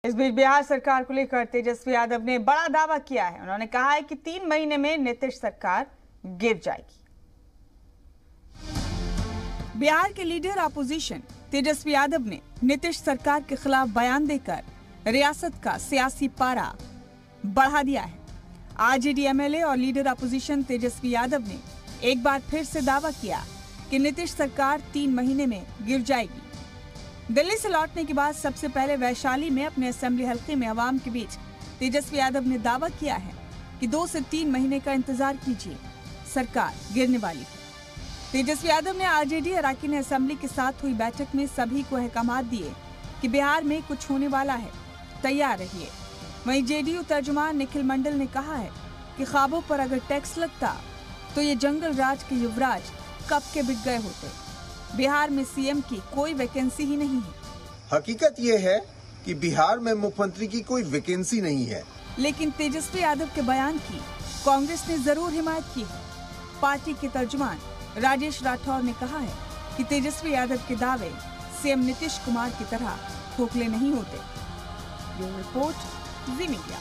इस बीच बिहार सरकार को लेकर तेजस्वी यादव ने बड़ा दावा किया है। उन्होंने कहा है कि 3 महीने में नीतीश सरकार गिर जाएगी। बिहार के लीडर अपोजिशन तेजस्वी यादव ने नीतीश सरकार के खिलाफ बयान देकर रियासत का सियासी पारा बढ़ा दिया है। आरजेडी एमएलए और लीडर अपोजिशन तेजस्वी यादव ने एक बार फिर से दावा किया कि नीतीश सरकार 3 महीने में गिर जाएगी। दिल्ली से लौटने के बाद सबसे पहले वैशाली में अपने असेंबली हल्के में आवाम के बीच तेजस्वी यादव ने दावा किया है कि 2 से 3 महीने का इंतजार कीजिए, सरकार गिरने वाली है। तेजस्वी यादव ने आरजेडी अराकीन असेंबली के साथ हुई बैठक में सभी को अहकामात दिए कि बिहार में कुछ होने वाला है, तैयार रहिए। वहीं जेडीयू तर्जुमान निखिल मंडल ने कहा है कि ख्वाबों पर अगर टैक्स लगता तो ये जंगल राज के युवराज कब के बिक गए होते। बिहार में सीएम की कोई वैकेंसी ही नहीं है। हकीकत ये है कि बिहार में मुख्यमंत्री की कोई वैकेंसी नहीं है। लेकिन तेजस्वी यादव के बयान की कांग्रेस ने जरूर हिमायत की है। पार्टी के तर्जुमान राजेश राठौर ने कहा है कि तेजस्वी यादव के दावे सीएम नीतीश कुमार की तरह खोखले नहीं होते। ब्यूरो रिपोर्ट, जी मीडिया।